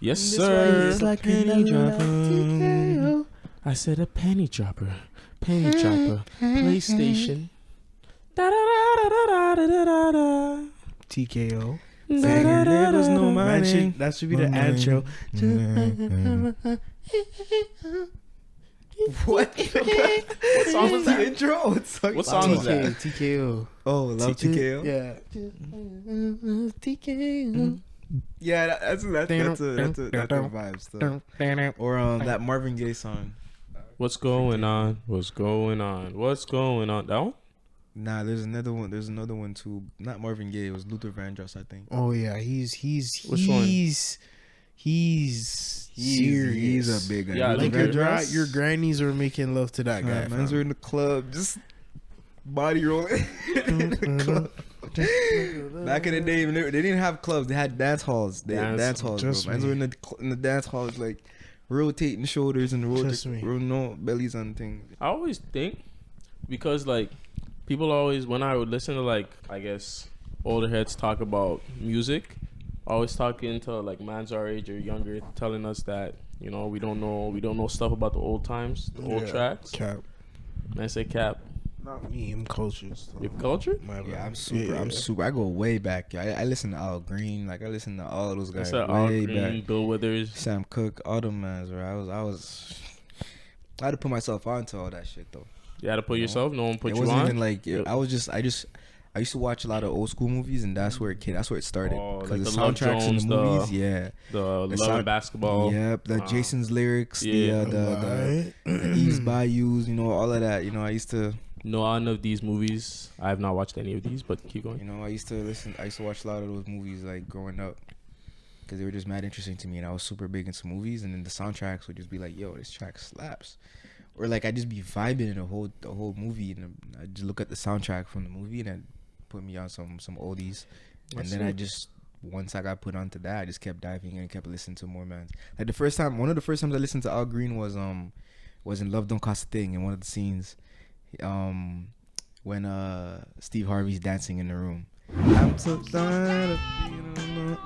Yes, This sir. way is like penny dropper. I said a penny dropper. Penny dropper. PlayStation. Da da da da da da da da. TKO. Banger. There was no Man, money. that should be the intro. What? What song was that? Intro? What song was that? TKO. Oh, Love TKO? Yeah. TKO. Yeah, that's a vibe stuff. Or that Marvin Gaye song. What's going on? What's going on? What's going on? That one? Nah, there's another one. There's another one too. Not Marvin Gaye. It was Luther Vandross, I think. Oh yeah, he's Which one? He's serious. He's a big guy. Yeah, Like Vandross. your grannies were making love to that guy. Man's were in the club, just body rolling. In the club. Back in the day, when they didn't have clubs. They had dance halls. They had dance halls, bro. Man's were in the dance halls, like rotating shoulders and no bellies and things. I always think because like people always, when I would listen to like, I guess older heads talk about music, always talking to like mans our age or younger, telling us that, you know, we don't know stuff about the old times, the old tracks. Cap. And I say cap. Not me. I'm cultured. So. Your culture? Yeah, I'm super. I go way back. I listen to Al Green. Like I listen to all those guys Al way Green, back. Bill Withers, Sam Cooke, all them mans. Where I had to put myself onto all that shit though. you had to put yourself. No one put It you wasn't on. even like I used to watch a lot of old school movies, and that's where it started. Like Because the the Love soundtracks Jones, in the movies, the Love and Basketball. Yep, the Jason's lyrics, yeah. the Eve's Bayous, you know, all of that. You know, I used to. None of these movies. I have not watched any of these, but keep going. You know, I used to watch a lot of those movies like growing up because they were just mad interesting to me, and I was super big into movies. And then the soundtracks would just be like, "Yo, this track slaps," or like I just be vibing in the whole movie, and I just look at the soundtrack from the movie, and then put me on some oldies, and then I just once I got put onto that, I just kept diving in and kept listening to more man. Like one of the first times I listened to Al Green was in Love Don't Cost a Thing in one of the scenes. When Steve Harvey's dancing in the room. I'm so tired of being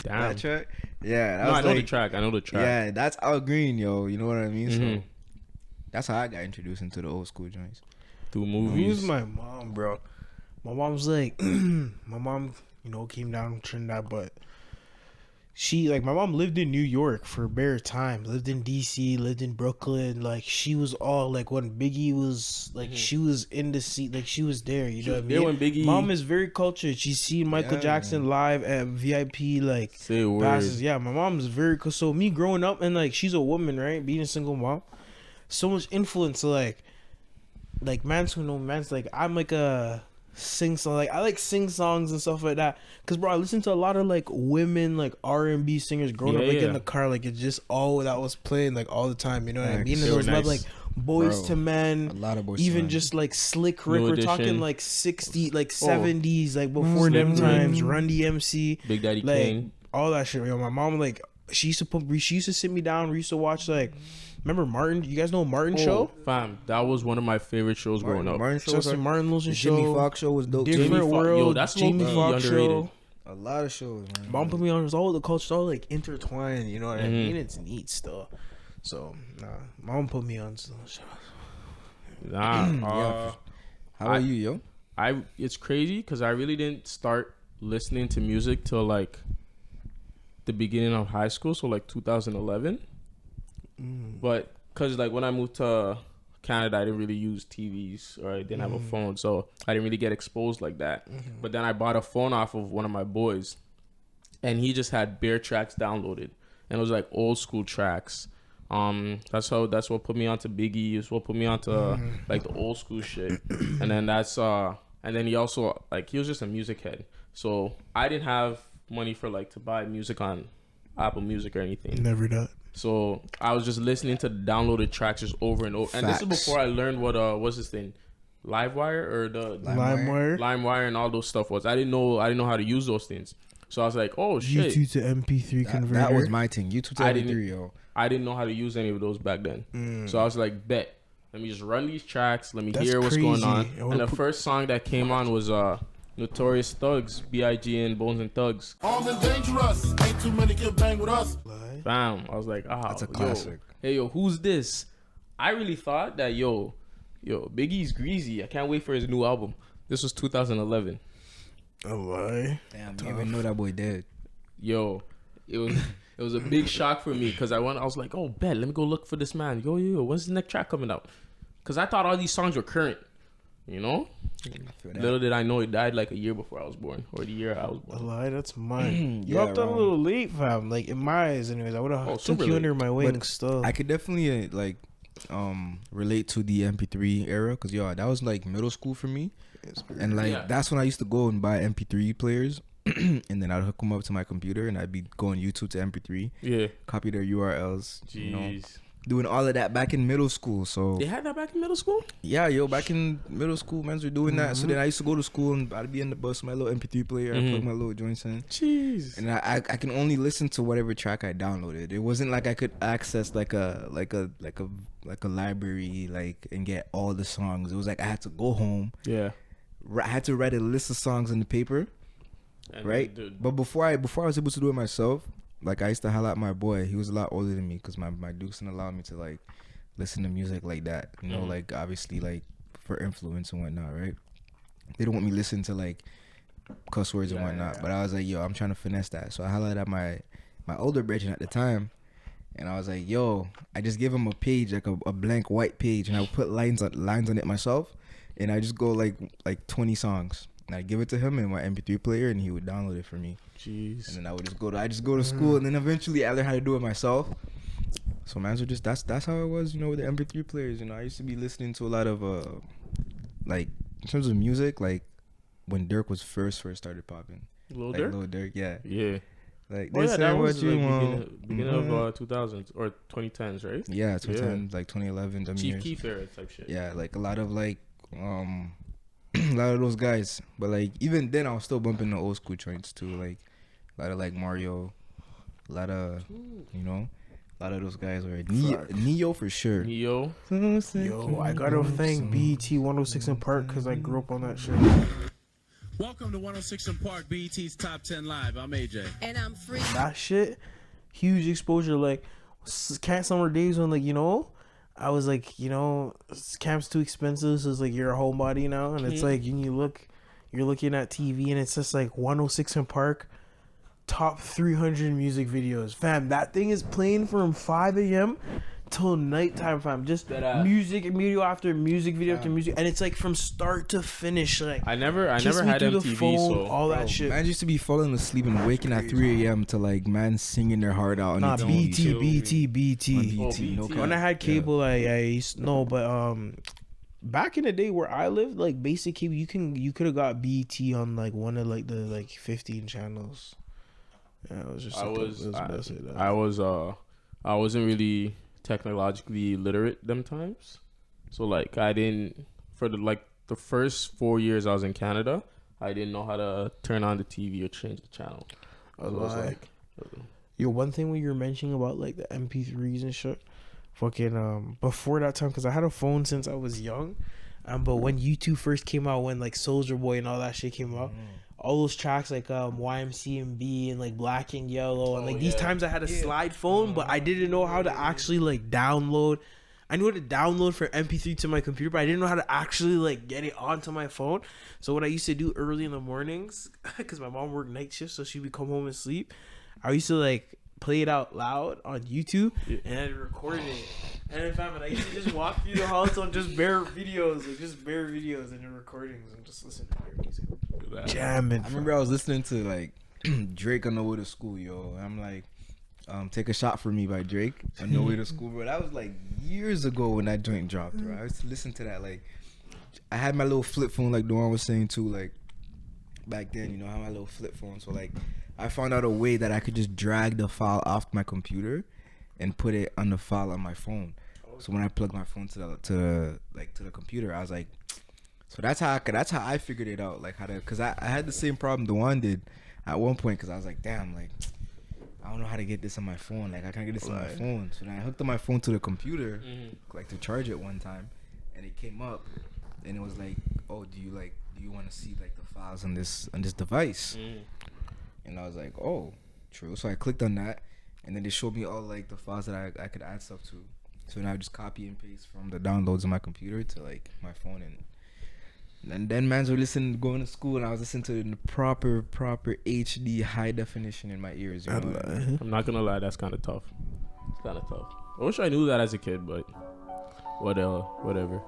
Damn. that track. Yeah, that No, was I know like, the track. I know the track. Yeah, that's Al Green, yo. You know what I mean? Mhm. So that's how I got introduced into the old school joints. Through Who's movies. my mom, bro? My mom's like, my mom, came down from Trinidad, but my mom lived in New York for a bare time, lived in DC, lived in Brooklyn. Like, she was all, like, when Biggie was, like, she was in the seat, like, she was there, you know what I mean? When Biggie... Mom is very cultured. She's seen Michael Jackson live at VIP, like, Say a word. passes. Yeah, my mom is very, so me growing up, and, like, she's a woman, right? Being a single mom, so much influence, so, like, man's who know man's, like, I'm, like, a... sing song, like I like sing songs and stuff like that, cause bro I listen to a lot of like women like R&B singers growing up, like in the car, like it's just all that was playing like all the time, you know what I mean? And those nice. like Boys to Men, A lot of Boys even to Men. just like Slick Rick, New we're Edition. talking like 60, like 70s, like before Slick them Rick. times, Run DMC, Big Daddy like Kane. all that shit. Yo, my mom like she used to sit me down. We used to watch like, remember Martin? You guys know Martin show? Fam, that was one of my favorite shows growing up. Justin Martin Wilson show. Jimmy Fox show was dope. Different Jamie World. Yo, that's Jamie low-key Fox underrated. show. A lot of shows, man. Mom put me on. It was all the cultures, all like intertwined. You know what I mean? It's neat stuff. So mom put me on some shows. Nah. How about you, yo? It's crazy because I really didn't start listening to music till like the beginning of high school, so like 2011. But because like when I moved to Canada, I didn't really use TVs or I didn't have a phone, so I didn't really get exposed like that. But then I bought a phone off of one of my boys, and he just had bare tracks downloaded, and it was like old school tracks. That's what put me onto Biggie. It's what put me onto like the old school shit, and then and then he also like he was just a music head, so I didn't have money for like to buy music on Apple Music or anything. Never done. So I was just listening to the downloaded tracks just over and over. Facts. And this is before I learned what what's this thing, Livewire or the LimeWire and all those stuff was. I didn't know how to use those things. So I was like, oh shit. YouTube to MP3 converter. That was my thing. YouTube to I MP3, yo. I didn't know how to use any of those back then. So I was like, bet. Let me just run these tracks. Let me hear what's going on. And the first song that came on was Notorious Thugs, B.I.G. and Bones and Thugs. Armed and dangerous. Ain't too many can bang with us. Bam. I was like, That's a classic. Hey, yo, who's this? I really thought that, yo, Biggie's greasy. I can't wait for his new album. This was 2011. A lie. Damn, you even know that boy dead. Yo, it was a big shock for me because I was like, oh, bet, let me go look for this man. Yo, when's the next track coming out? Because I thought all these songs were current, you know? Little did I know it died like a year before I was born, or the year I was A born. lie, that's mine. You Yeah, hopped on a wrong. little late, fam. Like in my eyes, anyways. I would have took super you late. under my wing still. I could definitely relate to the MP3 era because that was like middle school for me, and like Yeah. that's when I used to go and buy MP3 players, and then I'd hook them up to my computer and I'd be going YouTube to MP3, Yeah. copy their URLs, Jeez. doing all of that back in middle school. So They had that back in middle school? yeah, back in middle school, mans were doing that. So then I used to go to school and I'd be in the bus, with my little MP3 player, I plug my little joints in. Jeez. And I can only listen to whatever track I downloaded. It wasn't like I could access like a library and get all the songs. It was like I had to go home. Yeah. I had to write a list of songs in the paper, And right? dude, But before I was able to do it myself, like I used to holler at my boy. He was a lot older than me because my dukes didn't allow me to like listen to music like that. You know, like obviously like for influence and whatnot, right? They don't want me listening to like cuss words and whatnot. But I was like, yo, I'm trying to finesse that. So I hollered at my older brethren at the time, and I was like, yo, I just gave him a page, like a blank white page, and I would put lines on it myself, and I just go like 20 songs, and I give it to him in my MP3 player, and he would download it for me. jeez. And then I would just go to school, and then eventually I learned how to do it myself. So man, so just that's how it was, with the MP3 players. I used to be listening to a lot of like in terms of music, like when Dirk was first started popping. Lil Like Durk? Lil Durk, yeah. Yeah. Like Oh, yeah, this that ain't was what you like want. beginning of 2000s or 2010s, right? Yeah, 2010, like 2011. them Chief years. Keef era type shit. Yeah, like a lot of like a lot of those guys. But like even then, I was still bumping the old school joints too. Like a lot of like Mario, a lot of a lot of those guys were Neo for sure. Neo. Yo, I gotta thank BET 106 in Park because I grew up on that shit. Welcome to 106 in Park, BET's Top 10 Live. I'm AJ. And I'm free. That shit, huge exposure. Like, camp summer days when, like, I was like, camp's too expensive, so it's like you're a homebody now, and it's like you're looking at TV, and it's just like 106 in Park, top 300 music videos, fam. That thing is playing from 5 a.m. till nighttime, fam. Just music video after music video after music, and it's like from start to finish. Like I never Kiss had Me Through the MTV, Phone, so all that shit. Man used to be falling asleep and waking at 3 a.m. to like man singing their heart out on Nah, the TV. BT. On Oh, BT, no BT. cap. When I had cable, I used no, but back in the day where I lived, like basic cable, you could have got BT on like one of like the like 15 channels. Yeah, it was just. I wasn't really technologically literate them times, so like I didn't for the first 4 years I was in Canada, I didn't know how to turn on the TV or change the channel. I was like, Yo, one thing when you're mentioning about like the MP3s and shit, fucking before that time, because I had a phone since I was young, but when YouTube first came out, when like Soulja Boy and all that shit came out, all those tracks like YMCMB and like Black and Yellow, and like these times I had a slide phone, but I didn't know how to actually like download. I knew how to download for MP3 to my computer, but I didn't know how to actually like get it onto my phone. So what I used to do early in the mornings, because my mom worked night shift, so she would come home and sleep, I used to like play it out loud on YouTube and I'd record it. And in fact, I used to just walk through the house on just bare videos and the recordings and just listen to bare music. Jamming. I remember I was listening to like Drake on the way to school, yo. I'm like, "Take a Shot for Me" by Drake on the way to school, bro. That was like years ago when that joint dropped, bro. I used to listen to that. Like, I had my little flip phone, like Dewan was saying too. Like back then, I had my little flip phone. So like, I found out a way that I could just drag the file off my computer and put it on the file on my phone. So when I plugged my phone to the computer, I was like. So that's how I figured it out, like how to, cause I had the same problem Dewan did at one point, cause I was like, damn, like I don't know how to get this on my phone, like I can't get this on my phone. So then I hooked up my phone to the computer, like to charge it one time, and it came up, and it was like, oh, do you like do you want to see like the files on this device? And I was like, oh, true. So I clicked on that, and then they showed me all like the files that I could add stuff to. So now I just copy and paste from the downloads on my computer to like my phone, and then mans were listening, going to school, and I was listening to it in the proper HD high definition in my ears. You know what I mean? I'm not gonna lie, that's kind of tough. It's kind of tough. I wish I knew that as a kid, but whatever.